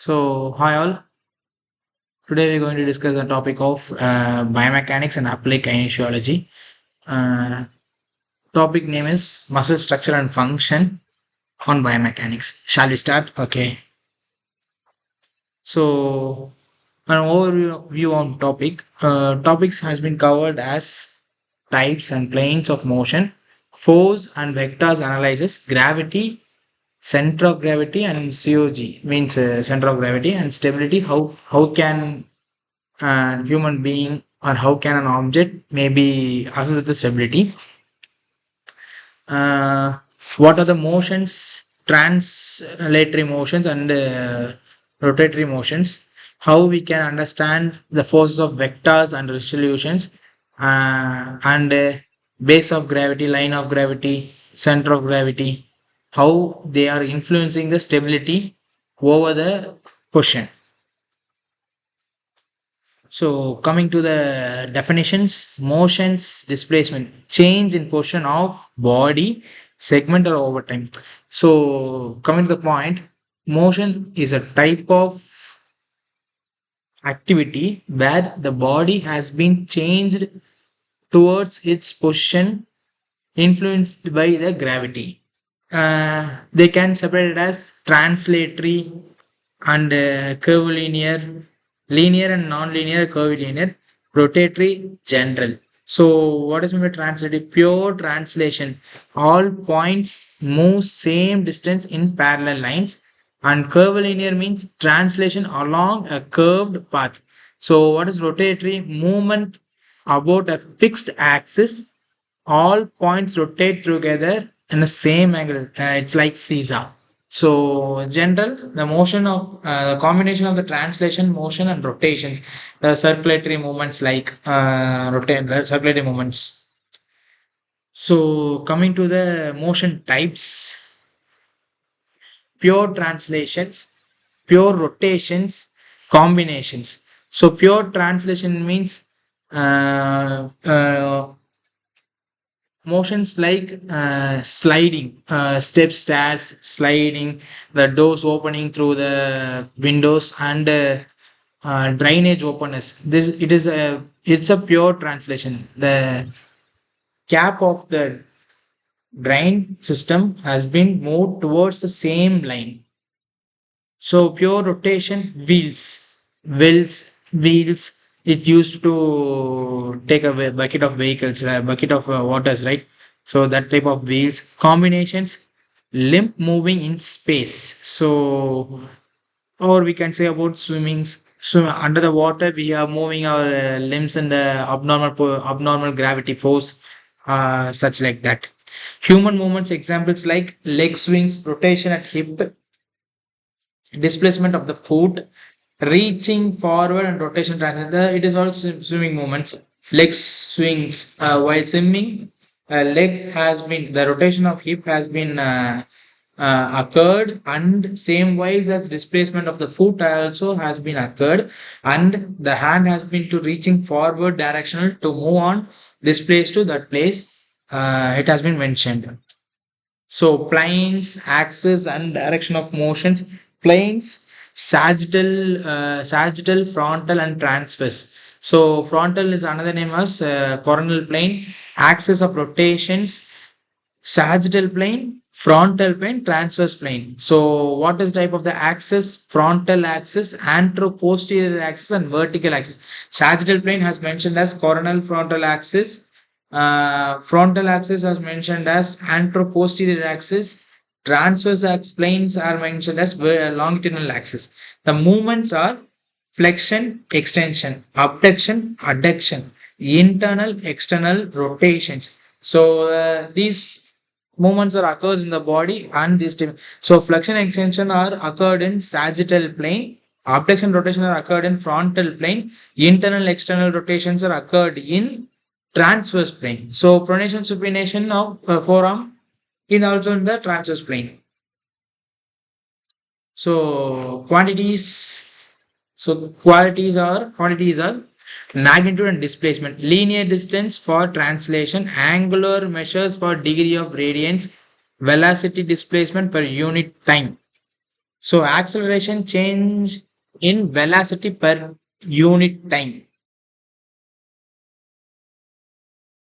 Hi all. Today we're going to discuss the topic of biomechanics and applied kinesiology. Uh, Topic name is muscle structure and function on biomechanics. Shall we start? Okay. So, an overview on topic. Topics has been covered as types and planes of motion, force and vectors analysis, gravity, center of gravity, and COG means center of gravity and stability. How can human being or how can an object may be assessed with the stability. uh, what are the motions, translatory motions and rotatory motions, how we can understand the forces of vectors and resolutions, and base of gravity, line of gravity, center of gravity, how they are influencing the stability over the position. So coming to the definitions, motions, displacement, change in position of body, segment or over time. So coming to the point, motion is a type of activity where the body has been changed towards its position influenced by the gravity. They can separate it as translatory and curvilinear, linear and non-linear, curvilinear, rotatory, general. So, what is meant by translative? Pure translation. All points move same distance in parallel lines, and curvilinear means translation along a curved path. So, what is rotatory? Movement about a fixed axis. All points rotate together in the same angle. It's like seesaw. So, general, the motion of the combination of the translation, motion, and rotations, the circulatory movements like rotate the circulatory movements. So, coming to the motion types, pure translations, pure rotations, combinations. So, pure translation means motions like sliding, step stairs, sliding, the doors opening through the windows, and drainage openness. This it's a pure translation. The cap of the drain system has been moved towards the same line. So pure rotation, wheels. It used to take a bucket of vehicles, a bucket of waters, right? So that type of wheels. Combinations, limb moving in space. So, or we can say about swimmings. Swim under the water, we are moving our limbs in the abnormal gravity force, such like that. Human movements examples like leg swings, rotation at hip, displacement of the foot, reaching forward and rotation translation. It is all swimming movements. Leg swings while swimming. Leg has been the rotation of hip has been occurred, and same wise as displacement of the foot also has been occurred, and the hand has been to reaching forward directional to move on this place to that place. It has been mentioned. So planes, axis, and direction of motions. Planes, sagittal, frontal, and transverse. So frontal is another name as coronal plane. Axis of rotations, sagittal plane, frontal plane, transverse plane. So what is type of the axis? Frontal axis, anteroposterior axis, and vertical axis. Sagittal plane has mentioned as coronal frontal axis. Frontal axis as mentioned as anteroposterior axis. Transverse planes are mentioned as longitudinal axis. The movements are flexion, extension, abduction, adduction, internal, external rotations. So these movements are occurs in the body, and this so flexion and extension are occurred in sagittal plane. Abduction rotation are occurred in frontal plane. Internal external rotations are occurred in transverse plane. So pronation supination of forearm in also in the transverse plane. So quantities, so quantities are magnitude and displacement, linear distance for translation, angular measures for degree of radiance, velocity displacement per unit time. So acceleration change in velocity per unit time.